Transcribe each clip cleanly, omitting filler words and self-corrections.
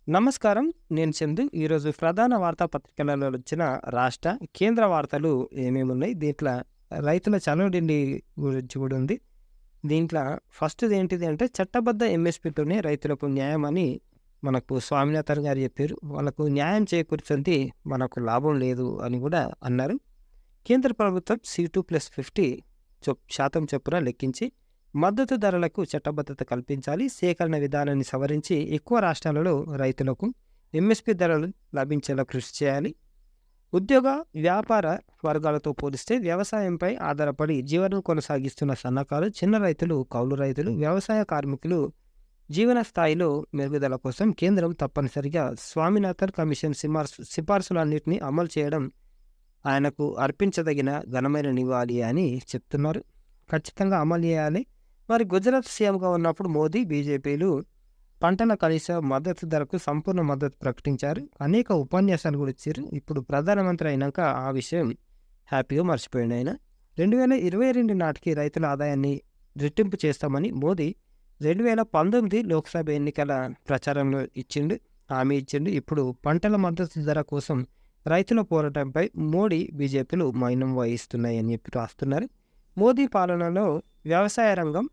నమస్కారం. నేను చందు. ఈరోజు ప్రధాన వార్తాపత్రికలలో వచ్చిన రాష్ట్ర, కేంద్ర వార్తలు ఏమేమున్నాయి, దీంట్లో రైతుల చలవడిండి గురించి కూడా ఉంది. దీంట్లో ఫస్ట్‌ది ఏంటిది అంటే చట్టబద్ధ ఎంఎస్‌పీతోనే రైతులకు న్యాయం అని మనకు స్వామినాథన్ గారు చెప్పారు. వాళ్ళకు న్యాయం చేకూర్చంది మనకు లాభం లేదు అని కూడా అన్నారు. కేంద్ర ప్రభుత్వం C2+50 శాతం చొప్పున లెక్కించి మద్దతు ధరలకు చట్టబద్ధత కల్పించాలి. సేకరణ విధానాన్ని సవరించి ఎక్కువ రాష్ట్రాలలో రైతులకు ఎంఎస్పీ ధరలు లభించేలా కృషి చేయాలి. ఉద్యోగ, వ్యాపార వర్గాలతో పోలిస్తే వ్యవసాయంపై ఆధారపడి జీవనం కొనసాగిస్తున్న సన్నకారు, చిన్న రైతులు, కౌలు రైతులు, వ్యవసాయ కార్మికులు జీవన స్థాయిలో మెరుగుదల కోసం కేంద్రం తప్పనిసరిగా స్వామినాథన్ కమిషన్ సిఫార్సులన్నింటినీ అమలు చేయడం ఆయనకు అర్పించదగిన ఘనమైన నివాళి అని చెప్తున్నారు. ఖచ్చితంగా అమలు చేయాలి. మరి గుజరాత్ సీఎంగా ఉన్నప్పుడు మోదీ, బీజేపీలు పంటల కనీస మద్దతు ధరకు సంపూర్ణ మద్దతు ప్రకటించారు. అనేక ఉపన్యాసాలు కూడా ఇచ్చారు. ఇప్పుడు ప్రధానమంత్రి అయినాక ఆ విషయం హ్యాపీగా మర్చిపోయింది ఆయన. 2022 నాటికి రైతుల ఆదాయాన్ని రెట్టింపు చేస్తామని మోదీ 2019 లోక్సభ ఎన్నికల ప్రచారంలో హామీ ఇచ్చిండు. ఇప్పుడు పంటల మద్దతు ధర కోసం రైతుల పోరాటంపై మోడీ, బీజేపీలు మౌనం వహిస్తున్నాయని చెప్పి రాస్తున్నారు. మోదీ పాలనలో వ్యవసాయ రంగం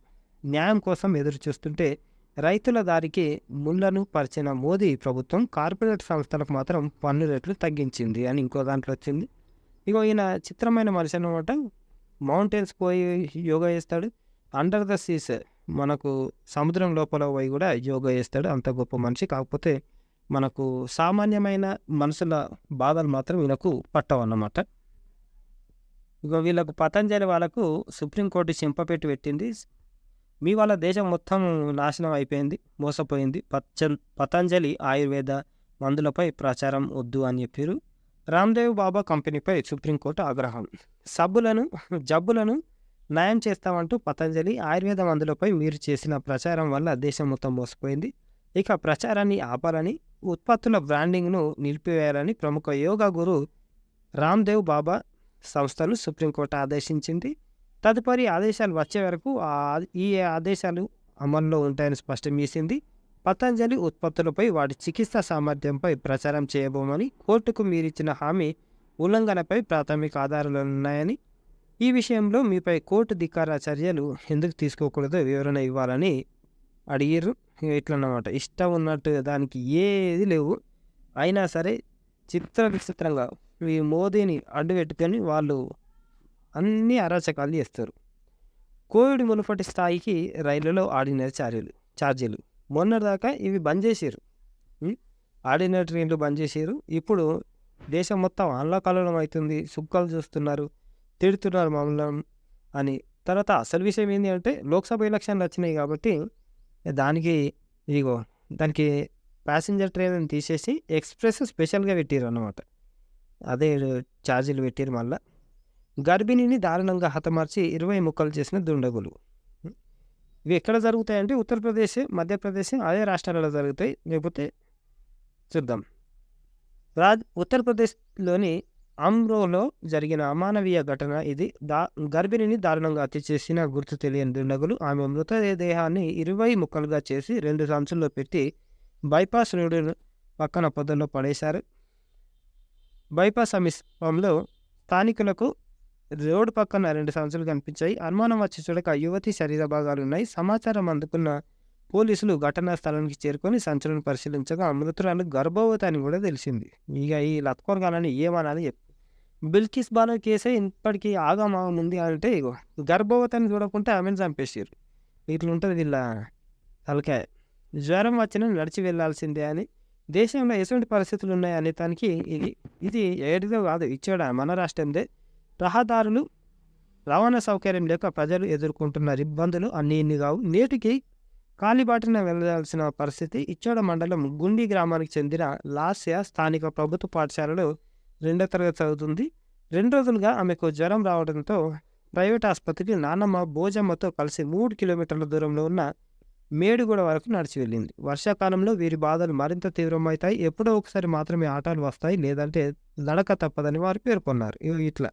న్యాయం కోసం ఎదురు చూస్తుంటే రైతుల దారికి ముళ్లను పరిచిన మోదీ ప్రభుత్వం కార్పొరేట్ సంస్థలకు మాత్రం పన్ను రేట్లు తగ్గించింది అని ఇంకో దాంట్లో వచ్చింది. ఇగో ఈయన చిత్రమైన మనిషి అనమాట. మౌంటైన్స్ పోయి యోగా చేస్తాడు. అండర్ ద సీస్ మనకు సముద్రం లోపల పోయి కూడా యోగా చేస్తాడు. అంత గొప్ప మనిషి. కాకపోతే మనకు సామాన్యమైన మనుషుల బాధలు మాత్రం ఈయనకు పట్టవన్నమాట. ఇగో వీళ్ళకు పతంజలి వాళ్ళకు సుప్రీంకోర్టు చింపపెట్టి పెట్టింది. మీ వాళ్ళ దేశం మొత్తం నాశనం అయిపోయింది, మోసపోయింది. పతంజలి ఆయుర్వేద మందులపై ప్రచారం వద్దు అని చెప్పారు. రామ్దేవ్ బాబా కంపెనీపై సుప్రీంకోర్టు ఆగ్రహం. జబ్బులను నయం చేస్తామంటూ పతంజలి ఆయుర్వేద మందులపై మీరు చేసిన ప్రచారం వల్ల దేశం మొత్తం మోసపోయింది. ఇక ప్రచారాన్ని ఆపాలని, ఉత్పత్తుల బ్రాండింగ్ను నిలిపివేయాలని ప్రముఖ యోగా గురు రామ్దేవ్ బాబా సంస్థను సుప్రీంకోర్టు ఆదేశించింది. తదుపరి ఆదేశాలు వచ్చే వరకు ఈ ఆదేశాలు అమల్లో ఉంటాయని స్పష్టం చేసింది. పతంజలి ఉత్పత్తులపై వాటి చికిత్సా సామర్థ్యంపై ప్రచారం చేయబోమని, కోర్టుకు మీరిచ్చిన హామీ ఉల్లంఘనపై ప్రాథమిక ఆధారాలున్నాయని, ఈ విషయంలో మీపై కోర్టు ధిక్కార చర్యలు ఎందుకు తీసుకోకూడదో వివరణ ఇవ్వాలని అడిగిర్రు. ఇట్లన్నమాట. ఇష్టం ఉన్నట్టు దానికి ఏది లేవు. అయినా సరే విచిత్రంగా ఈ మోదీని అడ్డు పెట్టుకొని వాళ్ళు అన్ని అరాచకాలు చేస్తారు. కోవిడ్ మునుపటి స్థాయికి రైళ్లలో ఆర్డినరీ ఛార్జీలు మొన్నటిదాకా ఇవి బంద్ చేసారు. ఆర్డినరీ ట్రైన్లు బంద్ చేసారు. ఇప్పుడు దేశం మొత్తం అల్లకల్లోలం అవుతుంది. సుక్కలు చూస్తున్నారు, తిడుతున్నారు మమ్మల్ని అని. తర్వాత అసలు విషయం ఏంటి అంటే లోక్సభ ఎలక్షన్లు వచ్చినాయి కాబట్టి దానికి ప్యాసింజర్ ట్రైన్ తీసేసి ఎక్స్ప్రెస్ స్పెషల్గా పెట్టారు అన్నమాట. అదే ఛార్జీలు పెట్టారు. మళ్ళా గర్భిణిని దారుణంగా హతమార్చి 20 ముక్కలు చేసిన దుండగులు. ఇవి ఎక్కడ జరుగుతాయంటే ఉత్తరప్రదేశ్, మధ్యప్రదేశ్ అదే రాష్ట్రాలలో జరుగుతాయి. లేకపోతే చూద్దాం. ఉత్తరప్రదేశ్లోని అమ్రోలో జరిగిన అమానవీయ ఘటన ఇది. గర్భిణిని దారుణంగా హత్య చేసిన గుర్తు తెలియని దుండగులు ఆమె మృతదేహాన్ని 20 ముక్కలుగా చేసి 2 సంచుల్లో పెట్టి బైపాస్ రోడ్డు పక్కన పొదల్లో పడేశారు. బైపాస్ సమీపంలో స్థానికులకు రోడ్డు పక్కన 2 సంచులు కనిపించాయి. అనుమానం వచ్చి చూడక యువతి శరీర భాగాలున్నాయి. సమాచారం అందుకున్న పోలీసులు ఘటనా స్థలానికి చేరుకొని సంచులను పరిశీలించగా మృతురాలు గర్భవతి అని కూడా తెలిసింది. ఇక ఈ లత్కొరగాలని ఏమనాలి చెప్పు. బిల్కిస్ బానో కేసే ఇప్పటికీ ఆగమాగం ఉంది అంటే ఇగో గర్భవతి అని చూడకుంటే ఆమెను చంపేసారు. ఇట్లుంటుంది వీళ్ళ తలకాయ. జ్వరం వచ్చినా నడిచి వెళ్లాల్సిందే అని. దేశంలో ఎటువంటి పరిస్థితులు ఉన్నాయి అనే దానికి ఇది ఏడిదో కాదు, ఇచ్చాడు మన రాష్ట్రందే. రహదారులు, రవాణా సౌకర్యం లేక ప్రజలు ఎదుర్కొంటున్న ఇబ్బందులు ఇన్ని కావు. నేటికి కాలిబాటిన వెళ్లాల్సిన పరిస్థితి. ఇచ్చోడ మండలం గుండి గ్రామానికి చెందిన లాస్య స్థానిక ప్రభుత్వ పాఠశాలలో 2వ తరగతి చదువుతుంది. 2 రోజులుగా ఆమెకు జ్వరం రావడంతో ప్రైవేట్ ఆసుపత్రికి నాన్నమ్మ భోజమ్మతో కలిసి 3 కిలోమీటర్ల దూరంలో ఉన్న మేడుగూడ వరకు నడిచి వెళ్ళింది. వర్షాకాలంలో వీరి బాధలు మరింత తీవ్రమవుతాయి. ఎప్పుడో ఒకసారి మాత్రమే ఆటలు వస్తాయి, లేదంటే నడక తప్పదని వారు పేర్కొన్నారు. ఇట్లా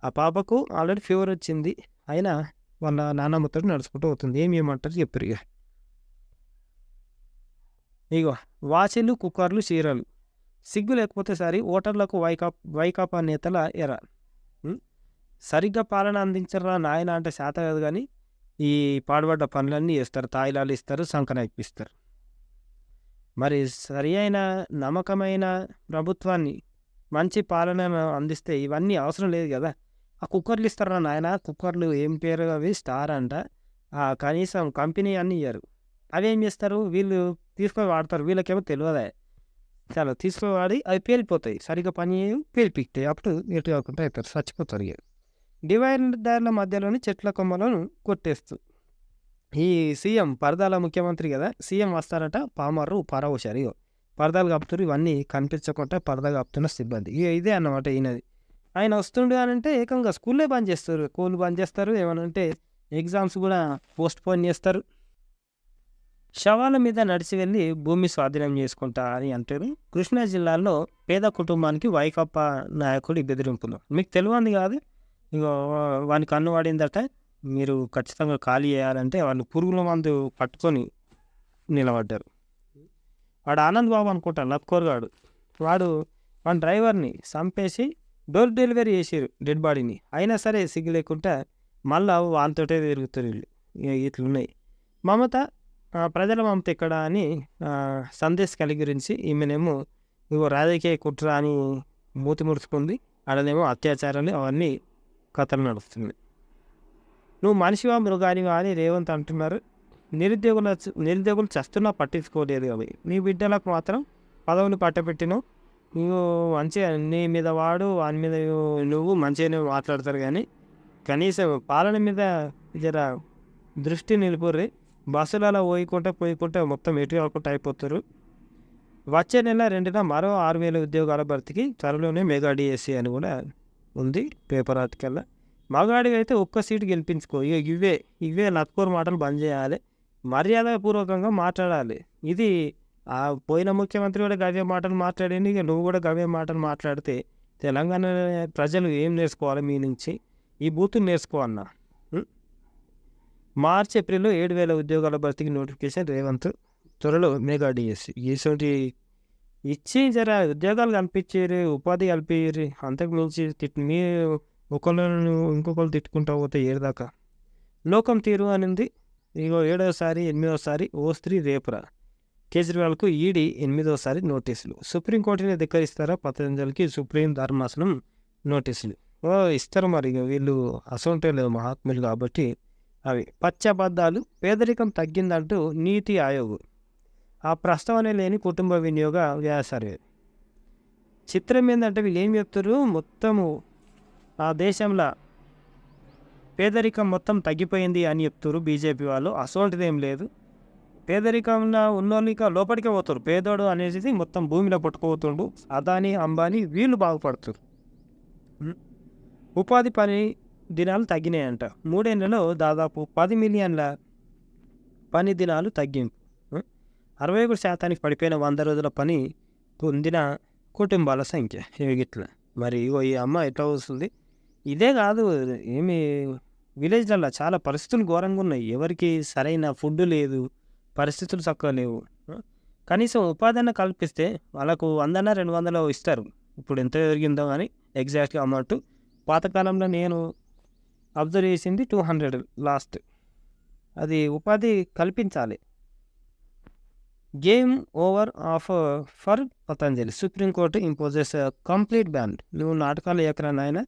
ఆ పాపకు ఆల్రెడీ ఫీవర్ వచ్చింది. అయినా వాళ్ళ నాన్నమ్మతో నడుచుకుంటూ అవుతుంది. ఏమంటారు చెప్పరు. ఇగో వాచీలు, కుక్కర్లు, చీరలు. సిగ్గు లేకపోతే సరి ఓటర్లకు వైకాపా నేతల ఎర. హ్మ్. సరిగ్గా పాలన అందించరా నాయన అంటే శాత కాదు గానీ, ఈ పాడుబడ్డ పనులన్నీ చేస్తారు. తాయిలాలు ఇస్తారు, సంకనాకిపిస్తారు. మరి సరి అయిన, నమ్మకమైన ప్రభుత్వాన్ని, మంచి పాలనను అందిస్తే ఇవన్నీ అవసరం లేదు గదా! ఆ కుక్కర్లు ఇస్తారా నాయనా, కుక్కర్లు ఏం పేరు అవి స్టార్ అంట. కనీసం కంపెనీ అన్నీ ఇయ్యరు. అవేం చేస్తారు వీళ్ళు తీసుకొని వాడతారు. వీళ్ళకేమో తెలవదా! చాలా తీసుకొని వాడి అవి పేలిపోతాయి. సరిగ్గా పని చేయవు, పేలిపిస్తాయి. అప్పుడు ఎటు కాకుండా అయితారు. చచ్చిపోతారు ఇగ. డివైడర్ల మధ్యలోని చెట్ల కొమ్మలను కొట్టేస్తూ. ఈ సీఎం పరదాల ముఖ్యమంత్రి గదా! సీఎం వస్తారట పామర్రు పరవశారు. ఇగో పరదాలు కప్పుతుర్రు. ఇవన్నీ కనిపించకుండా పరదా కప్పుతున్న సిబ్బంది. ఇదే అన్నమాట ఈయనది. ఆయన వస్తుండు అనంటే ఏకంగా స్కూల్లే బంద్ చేస్తారు. స్కూల్ బంద్ చేస్తారు. ఏమనంటే ఎగ్జామ్స్ గూడా పోస్ట్‌పోన్ చేస్తారు. శవాల మీద నడిచి వెళ్లి భూమి స్వాధీనం చేసుకుంటా అని అంటారు. కృష్ణా జిల్లాలో పేద కుటుంబానికి వైకాపా నాయకుడి బెదిరింపులు. మీకు తెలవంది కాదు. ఇగో వాని కన్ను పడిందట. మీరు ఖచ్చితంగా ఖాళీ చేయాలంటే వాళ్ళు పురుగుల మందు పట్టుకొని నిలబడ్డారు. వాడు ఆనంద్ బాబు అనుకుంటా లక్కోరుగాడు. వాని డ్రైవర్ని చంపేసి డోర్ డెలివరీ చేసిర్రు డెడ్ బాడీని. అయినా సరే సిగ్గు లేకుండా మళ్ళా వానితోటే తిరుగుతారు వీళ్ళు. ఇక ఇట్లున్నాయి. మమత ప్రజల మమత ఎక్కడ అని సందేశ్ కలిగి గురించి ఈమెనేమో ఇగో రాజకీయ కుట్ర అని మూతి ముడుచుకుంది. ఆడనేమో అత్యాచారాలు అవన్నీ కథలు నడుస్తుంది. నువ్వు మనిషివా మృగానివా అని రేవంత్ అంటున్నారు. నిరుద్యోగులు చస్తున్నా పట్టించుకోలేదు అవి. నీ బిడ్డలకు మాత్రం పదవులు పట్టబెట్టినావు. నువ్వు మంచిగా నీ మీద వాడు వాని మీద నువ్వు మంచిగానే మాట్లాడతారు కానీ కనీసం పాలన మీద జర దృష్టి నిలుపుర్రి. బస్సులలో పోయికుంటే మొత్తం ఎటు కాకుండా అయిపోతారు. వచ్చే నెల 2న మరో 6,000 ఉద్యోగాల భర్తీకి త్వరలోనే మెగా డిఎస్సి అని కూడా ఉంది పేపర్ ఆర్టికల్లో. మగాడివి అయితే ఒక్క సీటు గెలిపించుకో. ఇవే నత్కోరు మాటలు బంద్ చేయాలి. మర్యాదపూర్వకంగా మాట్లాడాలి. ఇది పోయిన ముఖ్యమంత్రి కూడా గవే మాటలు మాట్లాడింది. ఇక నువ్వు కూడా గవే మాటలు మాట్లాడితే తెలంగాణ ప్రజలు ఏం నేర్చుకోవాలి మీ నుంచి? ఈ బూతులు నేర్చుకో అన్న. మార్చి, ఏప్రిల్లో 7,000 ఉద్యోగాల భర్తీకి నోటిఫికేషన్ రేవంత్. త్వరలో మెగా డిఎస్సి. ఇటువంటి ఇచ్చి జర ఉద్యోగాలు కల్పించేరు, ఉపాధి కల్పించారు. అంతకు మించి మీ ఒకళ్ళను ఇంకొకరు తిట్టుకుంటా పోతే ఏడుదాకా. లోకం తీరు అనింది. ఇగో 7వసారి 8వసారి ఓ3 రేపురా. కేజ్రీవాల్కు ఈడీ 8వసారి నోటీసులు. సుప్రీంకోర్టుని ధిక్కరిస్తారా పతంజలికి సుప్రీం ధర్మాసనం నోటీసులు. ఇస్తారు మరి. ఇక వీళ్ళు అసొంటే లేదు మహాత్ములు కాబట్టి అవి. పచ్చబద్దాలు పేదరికం తగ్గిందంటూ నీతి ఆయోగ్. ఆ ప్రస్తావన లేని కుటుంబ వినియోగ వ్యయ సర్వే. చిత్రం ఏంటంటే వీళ్ళు ఏం చెప్తారు, మొత్తము ఆ దేశంలో పేదరికం మొత్తం తగ్గిపోయింది అని చెప్తారు బీజేపీ వాళ్ళు. అసోంటిది ఏం లేదు. పేదరికంలో ఉన్నోళ్ళు ఇక లోపలికే పోతారు. పేదోడు అనేది మొత్తం భూమిలో పట్టుకుపోతుండు. అదాని, అంబానీ వీళ్ళు బాగుపడుతారు. ఉపాధి పని దినాలు తగ్గినాయంట. 3 ఏళ్లలో దాదాపు 10 మిలియన్ల పని దినాలు తగ్గింపు. 61% పడిపోయిన 100 రోజుల పని పొందిన కుటుంబాల సంఖ్య ఇట్లా. మరి ఇగో ఈ అమ్మ ఎట్లా వస్తుంది? ఇదే కాదు, ఏమి విలేజ్లలో చాలా పరిస్థితులు ఘోరంగా ఉన్నాయి. ఎవరికి సరైన ఫుడ్ లేదు, పరిస్థితులు చక్కగా లేవు. కనీసం ఉపాధిని కల్పిస్తే వాళ్ళకు 100 200 ఇస్తారు. ఇప్పుడు ఎంత పెరిగిందో కానీ ఎగ్జాక్ట్గా అమౌంట్. పాతకాలంలో నేను అబ్జర్వ్ చేసింది 200 లాస్ట్. అది ఉపాధి కల్పించాలి. Game over for Patanjali. Supreme court imposes complete ban. నువ్వు నాటకాలు ఎక్కరా నాయన,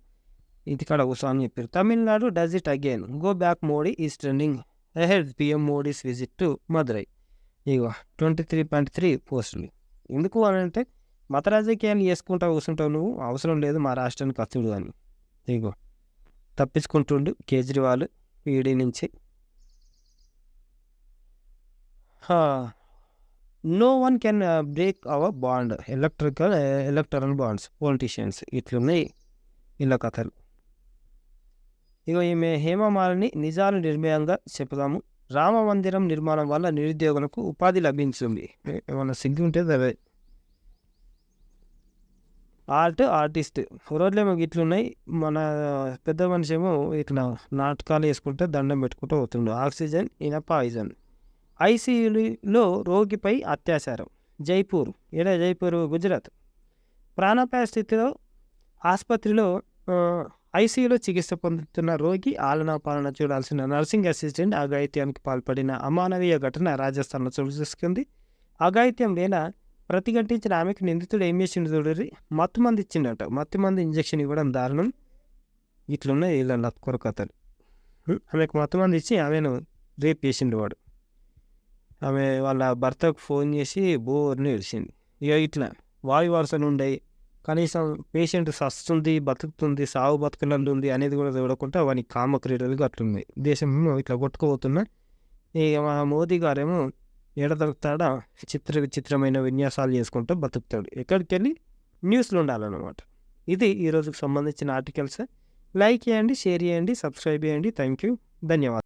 ఇంటికాడ కూర్చో అని చెప్పారు. Tamil Nadu does it again. Go back Modi is trending ahead PM Modi's visit to Madurai. ఇగో 23.3 పోస్టులు. ఎందుకు అని అంటే మత రాజకీయాలు చేసుకుంటా కూర్చుంటావు నువ్వు, అవసరం లేదు మా రాష్ట్రానికి ఖర్చుడు అని. ఇగో తప్పించుకుంటుండు కేజ్రీవాల్ ఈడీ నుంచి. No one can break our bond electoral bonds politicians. ఇట్లున్నాయి ఇలా కథలు. ఇగో ఈమె హేమమాలిని నిజాలు నిర్భయంగా చెప్తాము. రామ మందిరం నిర్మాణం వల్ల నిరుద్యోగులకు ఉపాధి లభించింది. ఏమన్నా సిగ్గు ఉంటే అదే. ఆర్టిస్ట్ రోడ్లేమో ఇట్లున్నాయి. మన పెద్ద మనిషి ఏమో ఇట్లా నాటకాలు వేసుకుంటే దండం పెట్టుకుంటూ పోతుండు. Oxygen in poison. ఐసీయూలో రోగిపై అత్యాచారం. జైపూర్. జైపూర్ గుజరాత్. ప్రాణాపాయ స్థితిలో ఆసుపత్రిలో ఐసీయూలో చికిత్స పొందుతున్న రోగి ఆలనా పాలన చూడాల్సిన నర్సింగ్ అసిస్టెంట్ అఘాయిత్యానికి పాల్పడిన అమానవీయ ఘటన రాజస్థాన్లో చోటు చేసుకుంది. అఘాయిత్యం వేళ ప్రతిఘటించిన ఆమెకు నిందితుడు ఏం చేసిండు చూడరి, మత్తుమంది ఇచ్చిండట. మత్తుమంది ఇంజక్షన్ ఇవ్వడం దారుణం. ఇట్లున్నాయి వీళ్ళ నత్కొర కథలు. ఆమెకు మత్తుమంది ఇచ్చి ఆమెను రేప్ చేసిండు వాడు. ఆమె వాళ్ళ భర్తకు ఫోన్ చేసి బోర్ని ఏడిచింది. ఇక ఇట్లా వాయు వరుసలు ఉండయి, కనీసం పేషెంట్ సస్తుంది బతుకుతుంది సావు బతుకులందు ఉంది అనేది కూడా చూడకుండా వాని కామక్రీడలు అట్లున్నాయి. దేశం ఇట్లా కొట్టుకుపోతున్నా. ఇక మా మోదీ గారేమో ఎడ దొరుకుతాడా విచిత్రమైన విన్యాసాలు చేసుకుంటూ బతుకుతాడు. ఎక్కడికి వెళ్ళి న్యూస్లో ఉండాలన్నమాట. ఇది ఈరోజుకు సంబంధించిన ఆర్టికల్స్. లైక్ చేయండి, షేర్ చేయండి, సబ్స్క్రైబ్ చేయండి. థ్యాంక్ యూ, ధన్యవాదాలు.